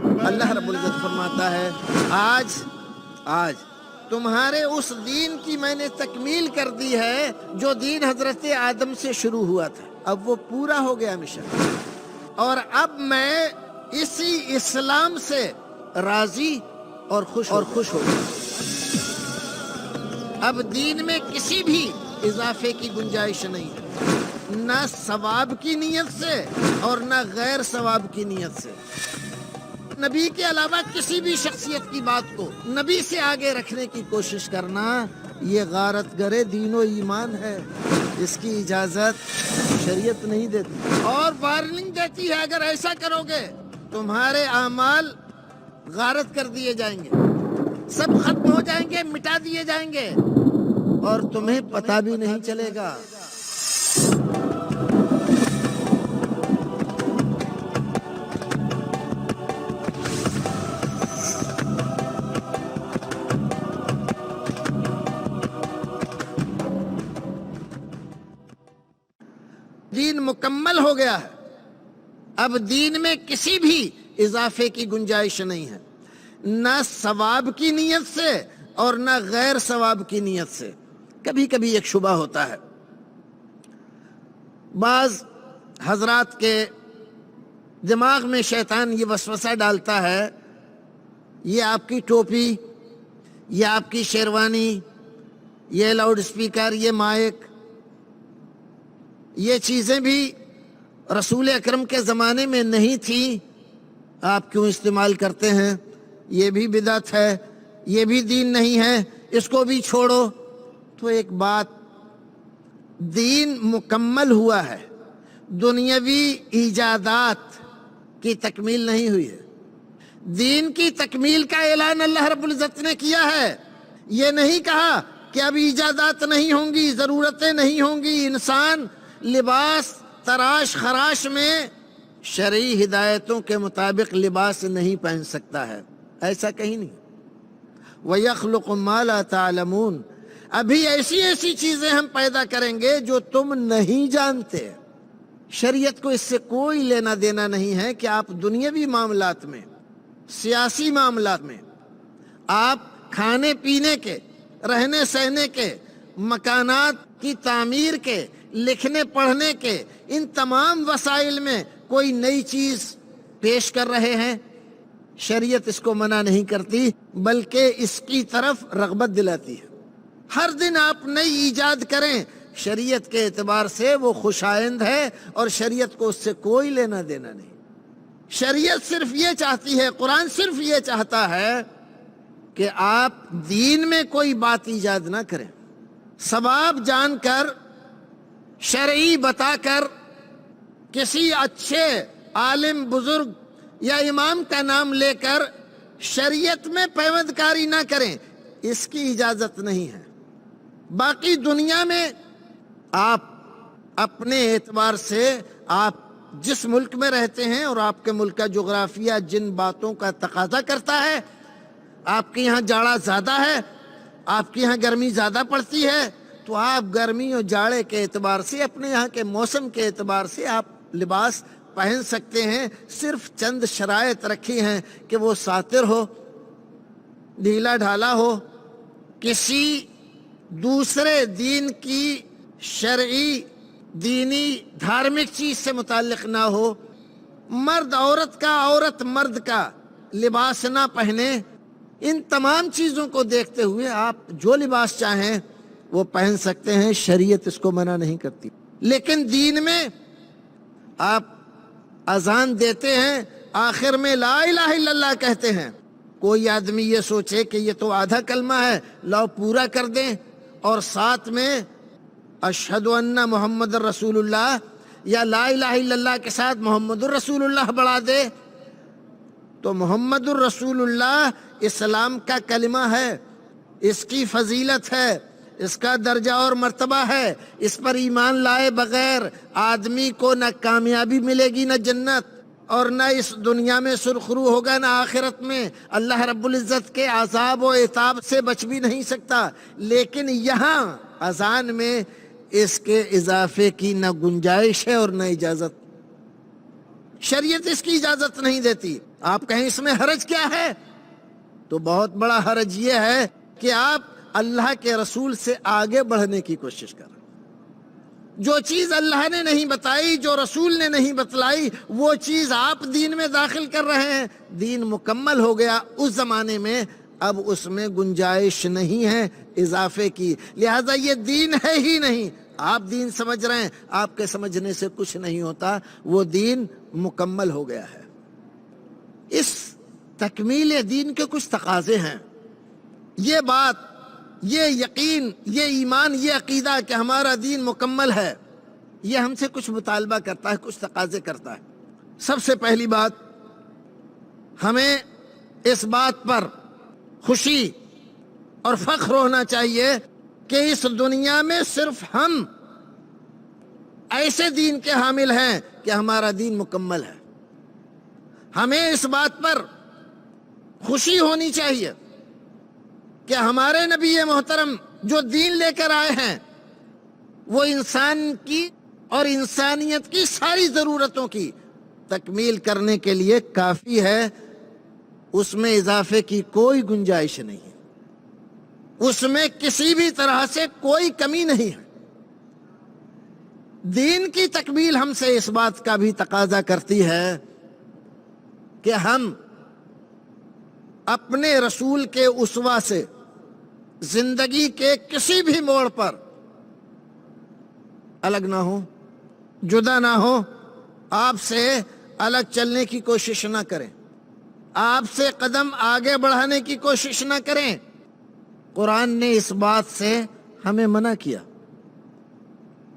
اللہ رب العزت فرماتا ہے آج تمہارے اس دین کی میں نے تکمیل کر دی ہے جو دین حضرت آدم سے شروع ہوا تھا، اب وہ پورا ہو گیا مشن، اور اب میں اسی اسلام سے راضی اور خوش ہو گیا۔ اب دین میں کسی بھی اضافے کی گنجائش نہیں ہے، نہ ثواب کی نیت سے اور نہ غیر ثواب کی نیت سے۔ نبی کے علاوہ کسی بھی شخصیت کی بات کو نبی سے آگے رکھنے کی کوشش کرنا یہ غارت گرے دین و ایمان ہے، اس کی اجازت شریعت نہیں دیتی، اور وارننگ دیتی ہے اگر ایسا کرو گے تمہارے اعمال غارت کر دیے جائیں گے، سب ختم ہو جائیں گے، مٹا دیے جائیں گے، اور تمہیں پتہ بھی نہیں چلے گا۔ دین مکمل ہو گیا ہے، اب دین میں کسی بھی اضافے کی گنجائش نہیں ہے، نہ ثواب کی نیت سے اور نہ غیر ثواب کی نیت سے۔ کبھی کبھی ایک شبہ ہوتا ہے، بعض حضرات کے دماغ میں شیطان یہ وسوسہ ڈالتا ہے، یہ آپ کی ٹوپی، یہ آپ کی شیروانی، یہ لاؤڈ اسپیکر، یہ مائک، یہ چیزیں بھی رسول اکرم کے زمانے میں نہیں تھیں، آپ کیوں استعمال کرتے ہیں؟ یہ بھی بدعت ہے، یہ بھی دین نہیں ہے، اس کو بھی چھوڑو۔ تو ایک بات، دین مکمل ہوا ہے، دنیاوی ایجادات کی تکمیل نہیں ہوئی ہے۔ دین کی تکمیل کا اعلان اللہ رب العزت نے کیا ہے، یہ نہیں کہا کہ اب ایجادات نہیں ہوں گی، ضرورتیں نہیں ہوں گی، انسان لباس تراش خراش میں شرعی ہدایتوں کے مطابق لباس نہیں پہن سکتا ہے، ایسا کہیں نہیں۔ وَيَخْلُقُ مَا لَا تَعْلَمُونَ، ابھی ایسی ایسی چیزیں ہم پیدا کریں گے جو تم نہیں جانتے۔ شریعت کو اس سے کوئی لینا دینا نہیں ہے کہ آپ دنیاوی معاملات میں، سیاسی معاملات میں، آپ کھانے پینے کے، رہنے سہنے کے، مکانات کی تعمیر کے، لکھنے پڑھنے کے، ان تمام وسائل میں کوئی نئی چیز پیش کر رہے ہیں، شریعت اس کو منع نہیں کرتی بلکہ اس کی طرف رغبت دلاتی ہے۔ ہر دن آپ نئی ایجاد کریں، شریعت کے اعتبار سے وہ خوشائند ہے اور شریعت کو اس سے کوئی لینا دینا نہیں۔ شریعت صرف یہ چاہتی ہے، قرآن صرف یہ چاہتا ہے کہ آپ دین میں کوئی بات ایجاد نہ کریں، ثواب جان کر، شرعی بتا کر، کسی اچھے عالم بزرگ یا امام کا نام لے کر شریعت میں پیوند کاری نہ کریں، اس کی اجازت نہیں ہے۔ باقی دنیا میں آپ اپنے اعتبار سے، آپ جس ملک میں رہتے ہیں اور آپ کے ملک کا جغرافیہ جن باتوں کا تقاضا کرتا ہے، آپ کے یہاں جاڑا زیادہ ہے، آپ کے یہاں گرمی زیادہ پڑتی ہے، تو آپ گرمی اور جاڑے کے اعتبار سے، اپنے یہاں کے موسم کے اعتبار سے آپ لباس پہن سکتے ہیں۔ صرف چند شرائط رکھی ہیں کہ وہ ساتر ہو، ڈھیلا ڈھالا ہو، کسی دوسرے دین کی شرعی، دینی، دھارمک چیز سے متعلق نہ ہو، مرد عورت کا، عورت مرد کا لباس نہ پہنے۔ ان تمام چیزوں کو دیکھتے ہوئے آپ جو لباس چاہیں وہ پہن سکتے ہیں، شریعت اس کو منع نہیں کرتی۔ لیکن دین میں آپ اذان دیتے ہیں، آخر میں لا الہ الا اللہ کہتے ہیں، کوئی آدمی یہ سوچے کہ یہ تو آدھا کلمہ ہے، لاؤ پورا کر دیں، اور ساتھ میں اشہد ان محمد رسول اللہ یا لا الہ الا اللہ کے ساتھ محمد الرسول اللہ بڑھا دے، تو محمد الرسول اللہ اسلام کا کلمہ ہے، اس کی فضیلت ہے، اس کا درجہ اور مرتبہ ہے، اس پر ایمان لائے بغیر آدمی کو نہ کامیابی ملے گی، نہ جنت، اور نہ اس دنیا میں سرخرو ہوگا، نہ آخرت میں اللہ رب العزت کے عذاب و عتاب سے بچ بھی نہیں سکتا۔ لیکن یہاں اذان میں اس کے اضافے کی نہ گنجائش ہے اور نہ اجازت۔ شریعت اس کی اجازت نہیں دیتی۔ آپ کہیں اس میں حرج کیا ہے؟ تو بہت بڑا حرج یہ ہے کہ آپ اللہ کے رسول سے آگے بڑھنے کی کوشش کر رہے ہیں۔ جو چیز اللہ نے نہیں بتائی، جو رسول نے نہیں بتلائی، وہ چیز آپ دین میں داخل کر رہے ہیں۔ دین مکمل ہو گیا اس زمانے میں، اب اس میں گنجائش نہیں ہے اضافے کی، لہذا یہ دین ہے ہی نہیں۔ آپ دین سمجھ رہے ہیں، آپ کے سمجھنے سے کچھ نہیں ہوتا، وہ دین مکمل ہو گیا ہے۔ اس تکمیل دین کے کچھ تقاضے ہیں۔ یہ بات، یہ یقین، یہ ایمان، یہ عقیدہ کہ ہمارا دین مکمل ہے، یہ ہم سے کچھ مطالبہ کرتا ہے، کچھ تقاضے کرتا ہے۔ سب سے پہلی بات، ہمیں اس بات پر خوشی اور فخر ہونا چاہیے کہ اس دنیا میں صرف ہم ایسے دین کے حامل ہیں کہ ہمارا دین مکمل ہے۔ ہمیں اس بات پر خوشی ہونی چاہیے کہ ہمارے نبی محترم جو دین لے کر آئے ہیں وہ انسان کی اور انسانیت کی ساری ضرورتوں کی تکمیل کرنے کے لیے کافی ہے، اس میں اضافے کی کوئی گنجائش نہیں ہے، اس میں کسی بھی طرح سے کوئی کمی نہیں ہے۔ دین کی تکمیل ہم سے اس بات کا بھی تقاضا کرتی ہے کہ ہم اپنے رسول کے اسوہ سے زندگی کے کسی بھی موڑ پر الگ نہ ہو، جدا نہ ہو، آپ سے الگ چلنے کی کوشش نہ کریں، آپ سے قدم آگے بڑھانے کی کوشش نہ کریں۔ قرآن نے اس بات سے ہمیں منع کیا،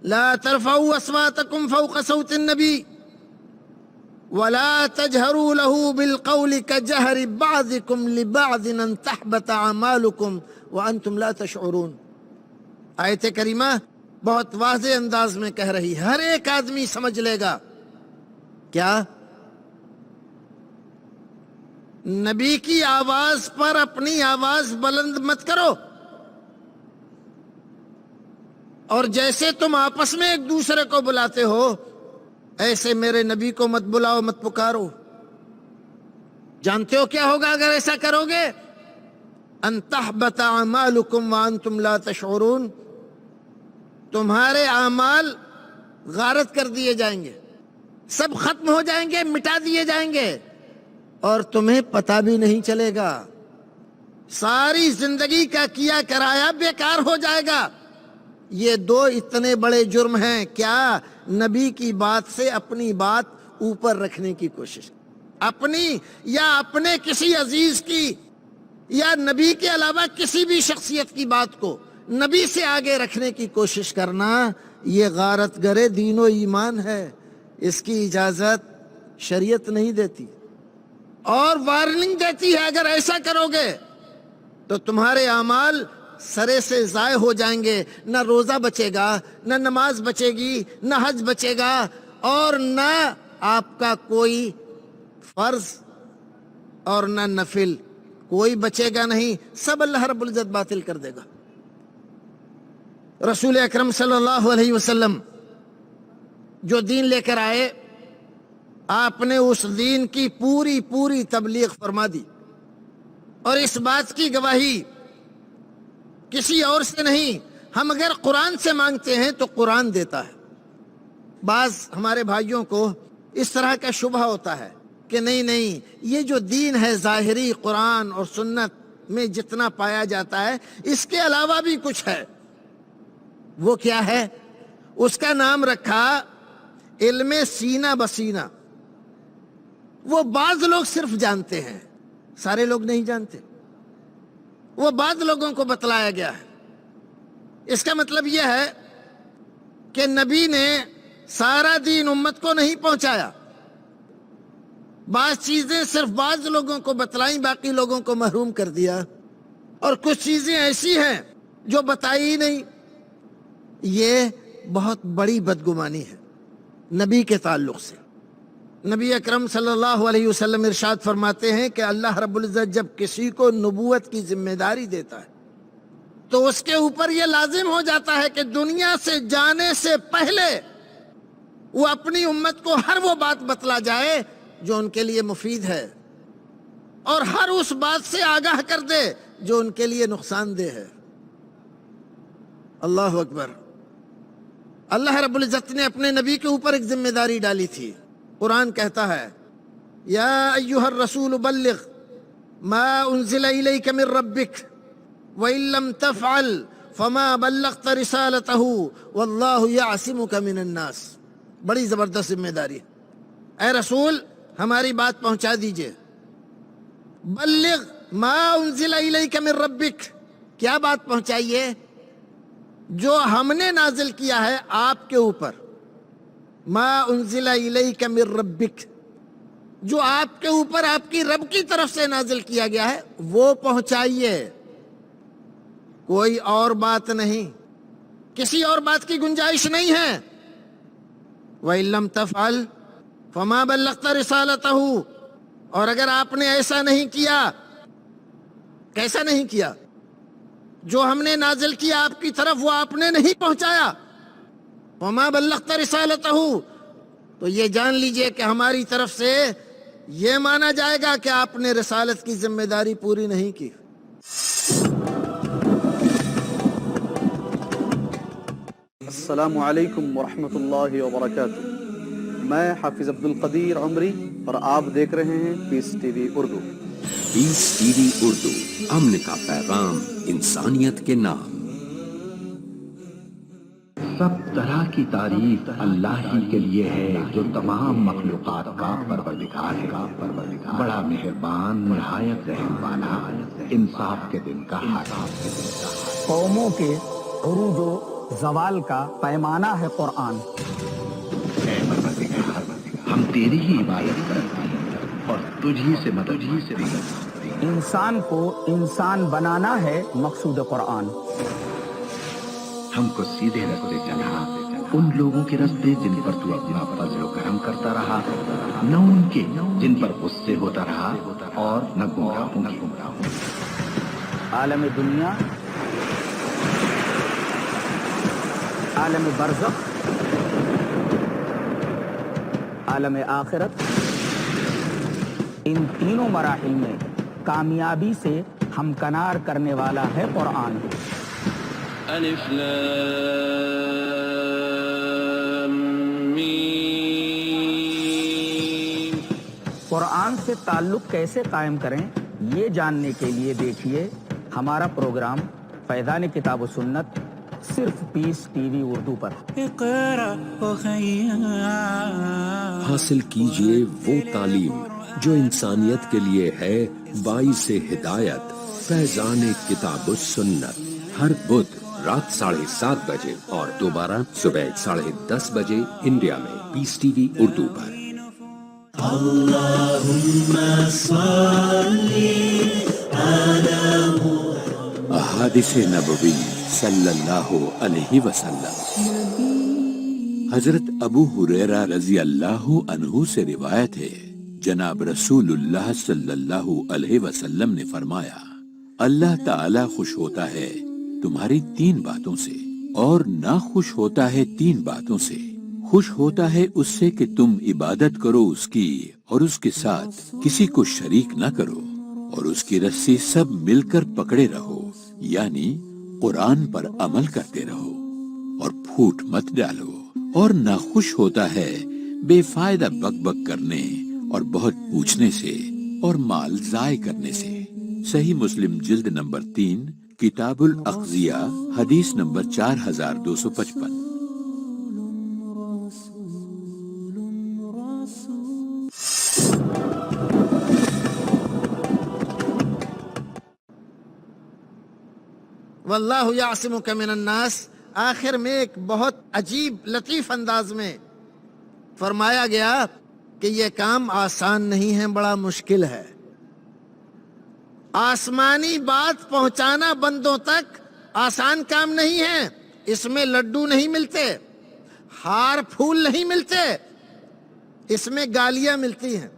لا ترفعوا اصواتکم فوق صوت النبی ولا تجهروا له بالقول كجهر بعضكم لبعض ان تحبط اعمالكم وانتم لا تشعرون۔ آیت کریمہ بہت واضح انداز میں کہہ رہی ہے، ہر ایک آدمی سمجھ لے گا کیا؟ نبی کی آواز پر اپنی آواز بلند مت کرو، اور جیسے تم آپس میں ایک دوسرے کو بلاتے ہو ایسے میرے نبی کو مت بلاؤ، مت پکارو۔ جانتے ہو کیا ہوگا اگر ایسا کرو گے؟ ان تحبط اعمالکم وانتم لا تشعرون، تمہارے اعمال غارت کر دیے جائیں گے، سب ختم ہو جائیں گے، مٹا دیے جائیں گے، اور تمہیں پتہ بھی نہیں چلے گا۔ ساری زندگی کا کیا کرایا بیکار ہو جائے گا۔ یہ دو اتنے بڑے جرم ہیں، کیا؟ نبی کی بات سے اپنی بات اوپر رکھنے کی کوشش، اپنی یا اپنے کسی عزیز کی یا نبی کے علاوہ کسی بھی شخصیت کی بات کو نبی سے آگے رکھنے کی کوشش کرنا، یہ غارت گرے دین و ایمان ہے، اس کی اجازت شریعت نہیں دیتی، اور وارننگ دیتی ہے اگر ایسا کرو گے تو تمہارے اعمال سرے سے ضائع ہو جائیں گے، نہ روزہ بچے گا، نہ نماز بچے گی، نہ حج بچے گا، اور نہ آپ کا کوئی فرض اور نہ نفل، کوئی بچے گا نہیں، سب اللہ رب العزت باطل کر دے گا۔ رسول اکرم صلی اللہ علیہ وسلم جو دین لے کر آئے، آپ نے اس دین کی پوری تبلیغ فرما دی، اور اس بات کی گواہی کسی اور سے نہیں، ہم اگر قرآن سے مانگتے ہیں تو قرآن دیتا ہے۔ بعض ہمارے بھائیوں کو اس طرح کا شبہ ہوتا ہے کہ نہیں یہ جو دین ہے ظاہری قرآن اور سنت میں جتنا پایا جاتا ہے اس کے علاوہ بھی کچھ ہے۔ وہ کیا ہے؟ اس کا نام رکھا علم سینہ بسینہ۔ وہ بعض لوگ صرف جانتے ہیں، سارے لوگ نہیں جانتے، وہ بعض لوگوں کو بتلایا گیا ہے۔ اس کا مطلب یہ ہے کہ نبی نے سارا دین امت کو نہیں پہنچایا، بعض چیزیں صرف بعض لوگوں کو بتلائیں، باقی لوگوں کو محروم کر دیا، اور کچھ چیزیں ایسی ہیں جو بتائی ہی نہیں۔ یہ بہت بڑی بدگمانی ہے نبی کے تعلق سے۔ نبی اکرم صلی اللہ علیہ وسلم ارشاد فرماتے ہیں کہ اللہ رب العزت جب کسی کو نبوت کی ذمہ داری دیتا ہے تو اس کے اوپر یہ لازم ہو جاتا ہے کہ دنیا سے جانے سے پہلے وہ اپنی امت کو ہر وہ بات بتلا جائے جو ان کے لیے مفید ہے، اور ہر اس بات سے آگاہ کر دے جو ان کے لیے نقصان دہ ہے۔ اللہ اکبر۔ اللہ رب العزت نے اپنے نبی کے اوپر ایک ذمہ داری ڈالی تھی۔ قرآن کہتا ہے یا ایھا الرسول بلغ ما انزل الیک من ربک وان لم تفعل فما بلغت رسالتہ واللہ یعصمک من الناس۔ بڑی زبردست ذمہ داری ہے۔ اے رسول ہماری بات پہنچا دیجئے۔ بلغ ما انزل الیک من ربک، کیا بات پہنچائیے؟ جو ہم نے نازل کیا ہے آپ کے اوپر۔ ما انزل الیک من ربک، جو آپ کے اوپر آپ کی رب کی طرف سے نازل کیا گیا ہے وہ پہنچائیے، کوئی اور بات نہیں، کسی اور بات کی گنجائش نہیں ہے۔ وَإِن لَّمْ تَفْعَلْ فَمَا بَلَّغْتَ رِسَالَتَهُ، اور اگر آپ نے ایسا نہیں کیا، کیسا نہیں کیا؟ جو ہم نے نازل کیا آپ کی طرف وہ آپ نے نہیں پہنچایا۔ وَمَا بَلَّغْتَ رِسَالَتَهُ، تو یہ جان لیجئے کہ ہماری طرف سے یہ مانا جائے گا کہ آپ نے رسالت کی ذمہ داری پوری نہیں کی۔ السلام علیکم ورحمۃ اللہ وبرکاتہ۔ میں حافظ عبد القدیر عمری اور آپ دیکھ رہے ہیں پیس ٹی وی اردو۔ پیس ٹی وی اردو، امن کا پیغام انسانیت کے نام۔ سب طرح کی تعریف اللہ ہی کے لیے ہے جو تمام مخلوقات کا پروردگار ہے، بڑا مہربان، نہایت رحم والا، انصاف کے دن کا حاکم۔ قوموں کے عروج و زوال کا پیمانہ ہے قرآن۔ اے پروردگار، ہم تیری ہی عبادت کرتے ہیں اور تجھ ہی سے مدد مانگتے ہیں۔ انسان کو انسان بنانا ہے مقصود قرآن۔ ہم کو سیدھے رستے چلا، ان لوگوں کے رستے جن پر تو اپنا فضل و کرم کرتا رہا، نہ ان کے جن پر غصے ہوتا رہا، اور نہ گمراہوں کے۔ عالم دنیا، عالم برزخ، عالم آخرت، ان تینوں مراحل میں کامیابی سے ہمکنار کرنے والا ہے قرآن۔ الف لام میم۔ قرآن سے تعلق کیسے قائم کریں یہ جاننے کے لیے دیکھیے ہمارا پروگرام فیضان کتاب و سنت، صرف پیس ٹی وی اردو پر۔ حاصل کیجئے وہ تعلیم جو انسانیت کے لیے ہے باعث ہدایت۔ فیضان کتاب و سنت، ہر بدھ رات 7:30 بجے اور دوبارہ صبح 10:30 بجے انڈیا میں پیس ٹی وی اردو پر۔ احادیث نبوی صلی اللہ علیہ وسلم۔ حضرت ابو ہریرہ رضی اللہ عنہ سے روایت ہے، جناب رسول اللہ صلی اللہ علیہ وسلم نے فرمایا، اللہ تعالی خوش ہوتا ہے تمہاری 3 باتوں سے، اور ناخوش ہوتا ہے 3 باتوں سے۔ خوش ہوتا ہے اس سے کہ تم عبادت کرو اس کی اور اس کے ساتھ کسی کو شریک نہ کرو، اور اس کی رسی سب مل کر پکڑے رہو، یعنی قرآن پر عمل کرتے رہو اور پھوٹ مت ڈالو۔ اور ناخوش ہوتا ہے بے فائدہ بک بک کرنے اور بہت پوچھنے سے اور مال ضائع کرنے سے۔ صحیح مسلم جلد نمبر 3 کتاب الاغذیہ حدیث نمبر 4255۔ واللہ یعصمک من الناس، آخر میں ایک بہت عجیب لطیف انداز میں فرمایا گیا کہ یہ کام آسان نہیں ہے، بڑا مشکل ہے۔ آسمانی بات پہنچانا بندوں تک آسان کام نہیں ہے، اس میں لڈو نہیں ملتے، ہار پھول نہیں ملتے، اس میں گالیاں ملتی ہیں،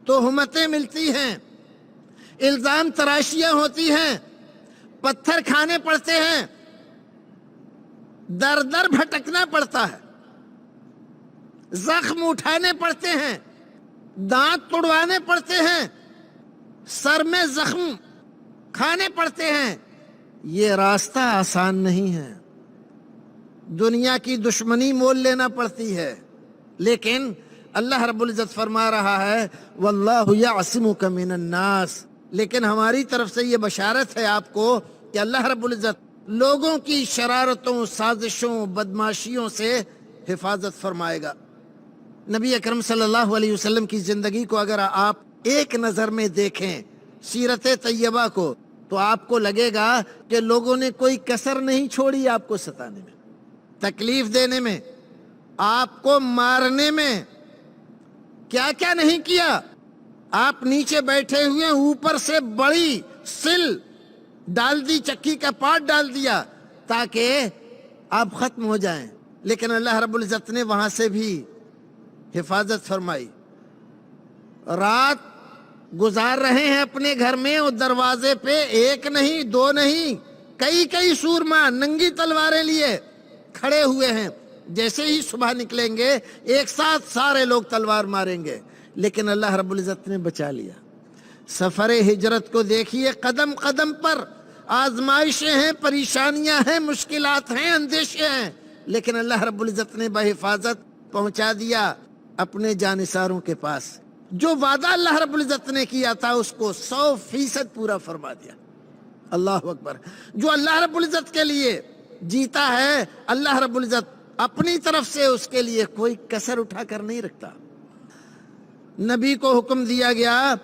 تہمتیں ملتی ہیں، الزام تراشیاں ہوتی ہیں، پتھر کھانے پڑتے ہیں، در در بھٹکنا پڑتا ہے۔ زخم اٹھانے پڑتے ہیں، دانت توڑوانے پڑتے ہیں، سر میں زخم کھانے پڑتے ہیں. یہ راستہ آسان نہیں ہے، دنیا کی دشمنی مول لینا پڑتی ہے. لیکن اللہ رب العزت فرما رہا ہے واللہ یعصمک من الناس. لیکن ہماری طرف سے یہ بشارت ہے آپ کو کہ اللہ رب العزت لوگوں کی شرارتوں، سازشوں، بدماشیوں سے حفاظت فرمائے گا. نبی اکرم صلی اللہ علیہ وسلم کی زندگی کو اگر آپ ایک نظر میں دیکھیں، سیرت طیبہ کو، تو آپ کو لگے گا کہ لوگوں نے کوئی کسر نہیں چھوڑی آپ کو ستانے میں، تکلیف دینے میں، آپ کو مارنے میں. کیا کیا نہیں کیا. آپ نیچے بیٹھے ہوئے، اوپر سے بڑی سل ڈال دی، چکی کا پارٹ ڈال دیا تاکہ آپ ختم ہو جائیں. لیکن اللہ رب العزت نے وہاں سے بھی حفاظت فرمائی. رات گزار رہے ہیں اپنے گھر میں، اور دروازے پہ ایک نہیں، دو نہیں، کئی سورما ننگی تلواریں لیے کھڑے ہوئے ہیں. جیسے ہی صبح نکلیں گے ایک ساتھ سارے لوگ تلوار ماریں گے. لیکن اللہ رب العزت نے بچا لیا. سفر ہجرت کو دیکھیے، قدم قدم پر آزمائشیں ہیں، پریشانیاں ہیں، مشکلات ہیں، اندیشے ہیں، لیکن اللہ رب العزت نے بحفاظت پہنچا دیا اپنے جانثاروں کے پاس. جو وعدہ اللہ رب العزت نے کیا تھا اس کو 100% پورا فرما دیا. اللہ اکبر. جو اللہ رب العزت کے لیے جیتا ہے، اللہ رب العزت اپنی طرف سے اس کے لیے کوئی کسر اٹھا کر نہیں رکھتا. نبی کو حکم دیا گیا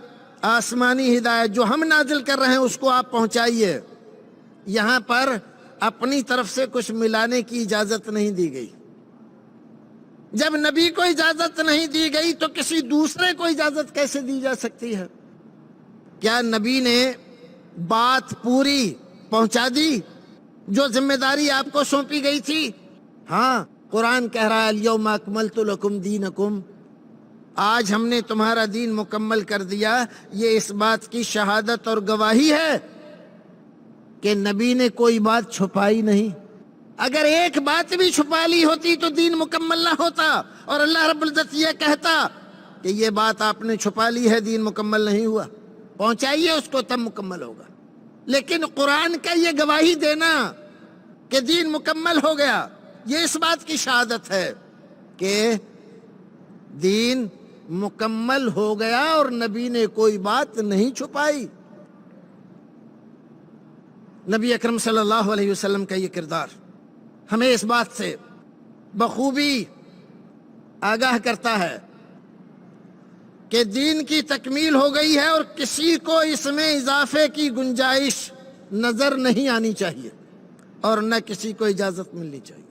آسمانی ہدایت جو ہم نازل کر رہے ہیں اس کو آپ پہنچائیے. یہاں پر اپنی طرف سے کچھ ملانے کی اجازت نہیں دی گئی. جب نبی کو اجازت نہیں دی گئی تو کسی دوسرے کو اجازت کیسے دی جا سکتی ہے؟ کیا نبی نے بات پوری پہنچا دی جو ذمہ داری آپ کو سونپی گئی تھی؟ ہاں، قرآن کہہ رہا ہے الیوم اکملت لکم دینکم، آج ہم نے تمہارا دین مکمل کر دیا. یہ اس بات کی شہادت اور گواہی ہے کہ نبی نے کوئی بات چھپائی نہیں. اگر ایک بات بھی چھپا لی ہوتی تو دین مکمل نہ ہوتا، اور اللہ رب العزت یہ کہتا کہ یہ بات آپ نے چھپا لی ہے، دین مکمل نہیں ہوا، پہنچائیے اس کو تب مکمل ہوگا. لیکن قرآن کا یہ گواہی دینا کہ دین مکمل ہو گیا، یہ اس بات کی شہادت ہے کہ دین مکمل ہو گیا اور نبی نے کوئی بات نہیں چھپائی. نبی اکرم صلی اللہ علیہ وسلم کا یہ کردار ہمیں اس بات سے بخوبی آگاہ کرتا ہے کہ دین کی تکمیل ہو گئی ہے اور کسی کو اس میں اضافے کی گنجائش نظر نہیں آنی چاہیے اور نہ کسی کو اجازت ملنی چاہیے.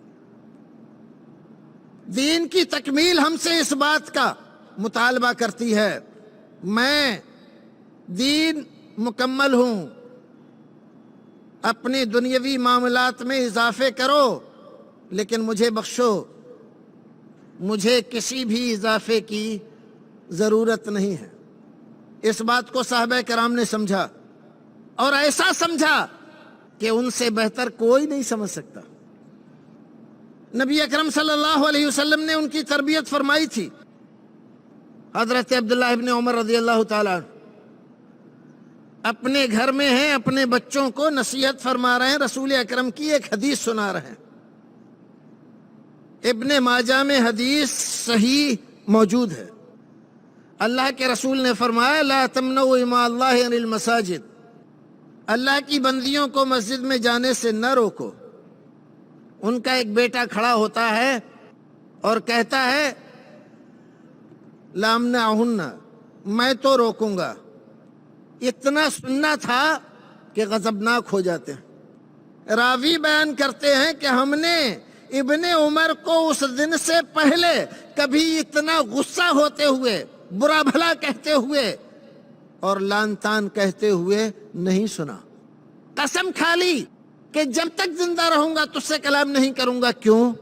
دین کی تکمیل ہم سے اس بات کا مطالبہ کرتی ہے، میں دین مکمل ہوں، اپنے دنیاوی معاملات میں اضافے کرو لیکن مجھے بخشو، مجھے کسی بھی اضافے کی ضرورت نہیں ہے. اس بات کو صحابہ کرام نے سمجھا اور ایسا سمجھا کہ ان سے بہتر کوئی نہیں سمجھ سکتا. نبی اکرم صلی اللہ علیہ وسلم نے ان کی تربیت فرمائی تھی. حضرت عبداللہ ابن عمر رضی اللہ تعالیٰ اپنے گھر میں ہیں، اپنے بچوں کو نصیحت فرما رہے ہیں، رسول اکرم کی ایک حدیث سنا رہے ہیں. ابن ماجہ میں حدیث صحیح موجود ہے. اللہ کے رسول نے فرمایا لا تمنعوا اماء اللہ عن المساجد، اللہ کی بندیوں کو مسجد میں جانے سے نہ روکو. ان کا ایک بیٹا کھڑا ہوتا ہے اور کہتا ہے لا امنعہن، میں تو روکوں گا. اتنا سننا تھا کہ غضبناک ہو جاتے ہیں. راوی بیان کرتے ہیں کہ ہم نے ابن عمر کو اس دن سے پہلے کبھی اتنا غصہ ہوتے ہوئے، برا بھلا کہتے ہوئے اور لان تان کہتے ہوئے نہیں سنا. قسم کھا لی کہ جب تک زندہ رہوں گا تجھ سے کلام نہیں کروں گا. کیوں؟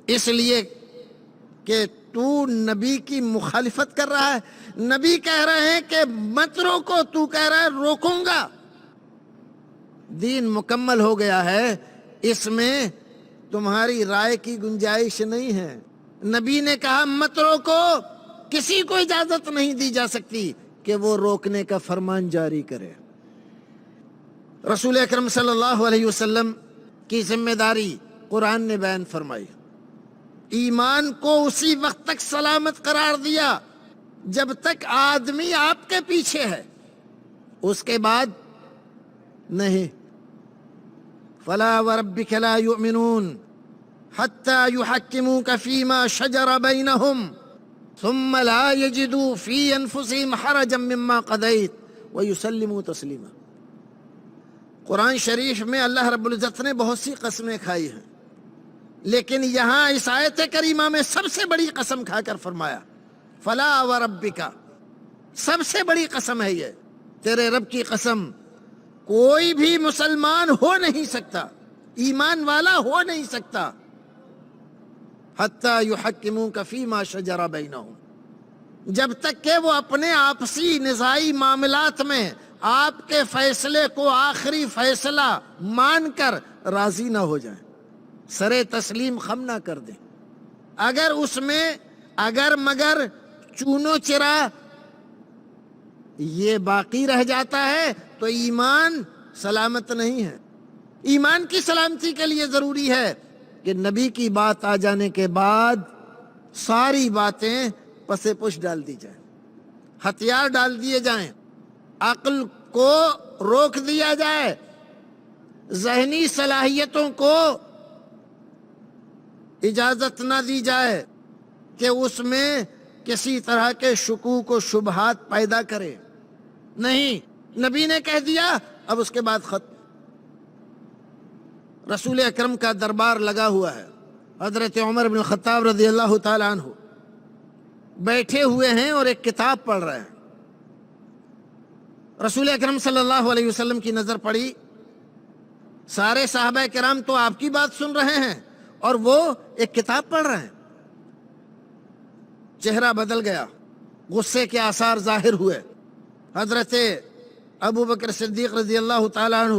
اس لیے کہ تو نبی کی مخالفت کر رہا ہے. نبی کہہ رہے ہیں کہ مت روکو، تو کہہ رہا ہے روکوں گا. دین مکمل ہو گیا ہے، اس میں تمہاری رائے کی گنجائش نہیں ہے. نبی نے کہا مت روکو، کسی کو اجازت نہیں دی جا سکتی کہ وہ روکنے کا فرمان جاری کرے۔ رسول اکرم صلی اللہ علیہ وسلم کی ذمہ داری قرآن نے بیان فرمائی۔ ایمان کو اسی وقت تک سلامت قرار دیا جب تک آدمی آپ کے پیچھے ہے، اس کے بعد نہیں۔ فلا وربک لا یؤمنون حتی یحکموک فیما شجر بینہم ثم لا یجدوا فی انفسہم حرجا مما قضیت ویسلموا تسلیما۔ قرآن شریف میں اللہ رب العزت نے بہت سی قسمیں کھائی ہیں، لیکن یہاں اس آیت کریمہ میں سب سے بڑی قسم کھا کر فرمایا فلا وربک، سب سے بڑی قسم ہے یہ، تیرے رب کی قسم، کوئی بھی مسلمان ہو نہیں سکتا، ایمان والا ہو نہیں سکتا حتی یحکموک فیما شجر بینہم، جب تک کہ وہ اپنے آپسی نزاعی معاملات میں آپ کے فیصلے کو آخری فیصلہ مان کر راضی نہ ہو جائیں، سر تسلیم خم نہ کر دیں۔ اگر اس میں اگر مگر چونو چرا یہ باقی رہ جاتا ہے تو ایمان سلامت نہیں ہے۔ ایمان کی سلامتی کے لیے ضروری ہے کہ نبی کی بات آ جانے کے بعد ساری باتیں پس پش ڈال دی جائیں، ہتھیار ڈال دیے جائیں، عقل کو روک دیا جائے، ذہنی صلاحیتوں کو اجازت نہ دی جائے کہ اس میں کسی طرح کے شکوک و شبہات پیدا کرے۔ نہیں، نبی نے کہہ دیا، اب اس کے بعد ختم۔ رسول اکرم کا دربار لگا ہوا ہے، حضرت عمر بن الخطاب رضی اللہ تعالی عنہ بیٹھے ہوئے ہیں اور ایک کتاب پڑھ رہے ہیں۔ رسول اکرم صلی اللہ علیہ وسلم کی نظر پڑی، سارے صحابہ کرام تو آپ کی بات سن رہے ہیں اور وہ ایک کتاب پڑھ رہے ہیں۔ چہرہ بدل گیا، غصے کے آثار ظاہر ہوئے۔ حضرت ابو بکر صدیق رضی اللہ تعالی عنہ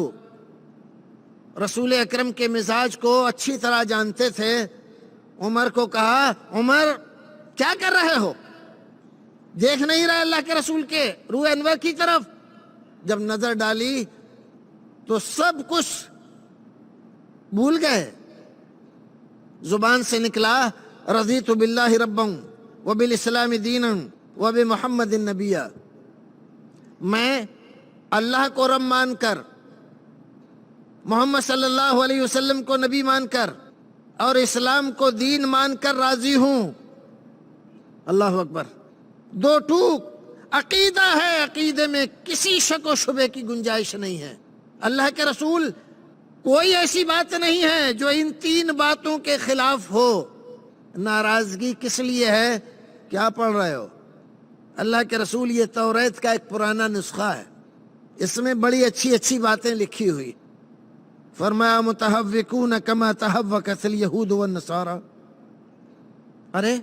رسول اکرم کے مزاج کو اچھی طرح جانتے تھے۔ عمر کو کہا، عمر کیا کر رہے ہو؟ دیکھ نہیں رہے اللہ کے رسول کے روح انور کی طرف؟ جب نظر ڈالی تو سب کچھ بھول گئے، زبان سے نکلا رضیت باللہ ربا وبالاسلام دینا وبمحمد نبیا، میں اللہ کو رب مان کر، محمد صلی اللہ علیہ وسلم کو نبی مان کر اور اسلام کو دین مان کر راضی ہوں۔ اللہ اکبر، دو ٹوک عقیدہ ہے، عقیدے میں کسی شک و شبے کی گنجائش نہیں ہے۔ اللہ کے رسول کوئی ایسی بات نہیں ہے جو ان تین باتوں کے خلاف ہو۔ ناراضگی کس لیے ہے؟ کیا پڑھ رہے ہو؟ اللہ کے رسول، یہ توریت کا ایک پرانا نسخہ ہے، اس میں بڑی اچھی اچھی باتیں لکھی ہوئی۔ فرمایا متحوکون کما تحوکت الیہود والنصارى، ارے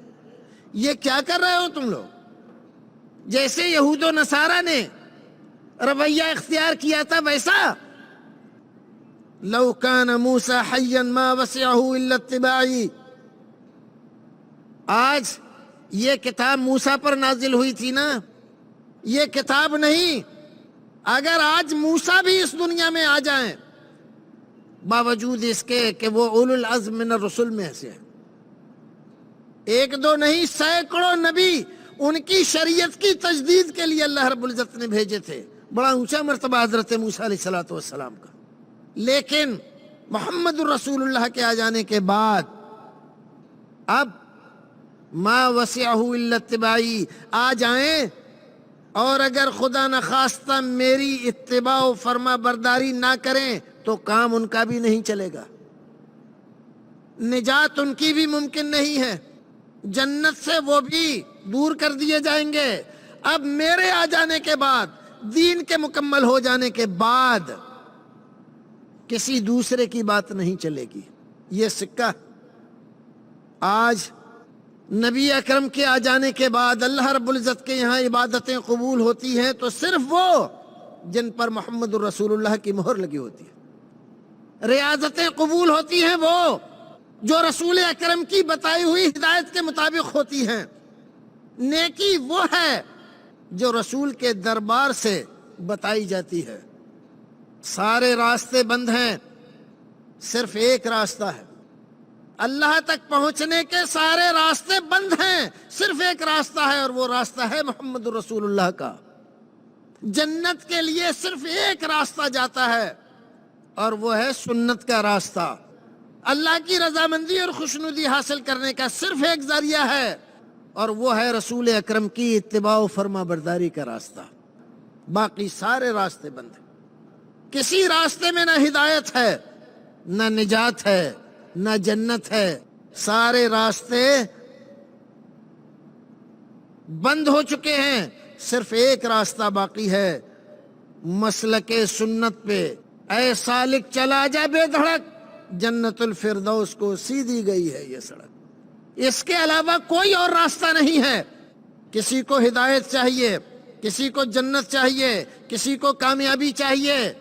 یہ کیا کر رہے ہو تم لوگ؟ جیسے یہود و نصارہ نے رویہ اختیار کیا تھا ویسا۔ لو کان موسیٰ حیا ما وسعہ الا اتباعی، آج یہ کتاب موسیٰ پر نازل ہوئی تھی نا، یہ کتاب نہیں، اگر آج موسیٰ بھی اس دنیا میں آ جائیں باوجود اس کے کہ وہ اولو العزم من الرسل میں سے ہیں، ایک دو نہیں سینکڑوں نبی ان کی شریعت کی تجدید کے لیے اللہ رب العزت نے بھیجے تھے۔ بڑا اونچا مرتبہ حضرت موسیٰ علیہ السلام کا، لیکن محمد الرسول اللہ کے آ جانے کے بعد اب ما وسعہ الا اتباعی آ جائیں، اور اگر خدا نخواستہ میری اتباع و فرما برداری نہ کریں تو کام ان کا بھی نہیں چلے گا، نجات ان کی بھی ممکن نہیں ہے، جنت سے وہ بھی دور کر دیے جائیں گے۔ اب میرے آ جانے کے بعد، دین کے مکمل ہو جانے کے بعد کسی دوسرے کی بات نہیں چلے گی۔ یہ سکہ آج نبی اکرم کے آ جانے کے بعد اللہ رب العزت کے یہاں عبادتیں قبول ہوتی ہیں تو صرف وہ جن پر محمد الرسول اللہ کی مہر لگی ہوتی ہے، ریاضتیں قبول ہوتی ہیں وہ جو رسول اکرم کی بتائی ہوئی ہدایت کے مطابق ہوتی ہیں۔ نیکی وہ ہے جو رسول کے دربار سے بتائی جاتی ہے۔ سارے راستے بند ہیں، صرف ایک راستہ ہے۔ اللہ تک پہنچنے کے سارے راستے بند ہیں، صرف ایک راستہ ہے، اور وہ راستہ ہے محمد رسول اللہ کا۔ جنت کے لیے صرف ایک راستہ جاتا ہے، اور وہ ہے سنت کا راستہ۔ اللہ کی رضامندی اور خوشنودی حاصل کرنے کا صرف ایک ذریعہ ہے، اور وہ ہے رسول اکرم کی اتباع و فرما برداری کا راستہ۔ باقی سارے راستے بند ہیں۔ کسی راستے میں نہ ہدایت ہے، نہ نجات ہے، نہ جنت ہے۔ سارے راستے بند ہو چکے ہیں، صرف ایک راستہ باقی ہے، مسلک سنت پہ۔ اے سالک چلا جا بے دھڑک، جنت الفردوس کو سیدھی گئی ہے یہ سڑک۔ اس کے علاوہ کوئی اور راستہ نہیں ہے۔ کسی کو ہدایت چاہیے، کسی کو جنت چاہیے، کسی کو کامیابی چاہیے،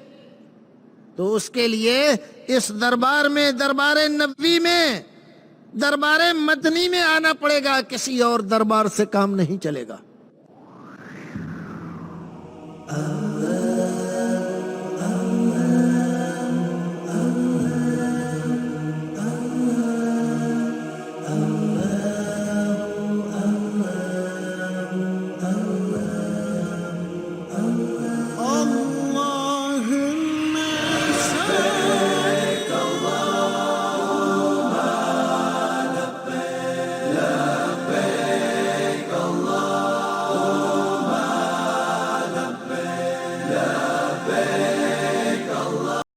تو اس کے لیے اس دربار میں، دربار نبوی میں، دربار مدنی میں آنا پڑے گا۔ کسی اور دربار سے کام نہیں چلے گا۔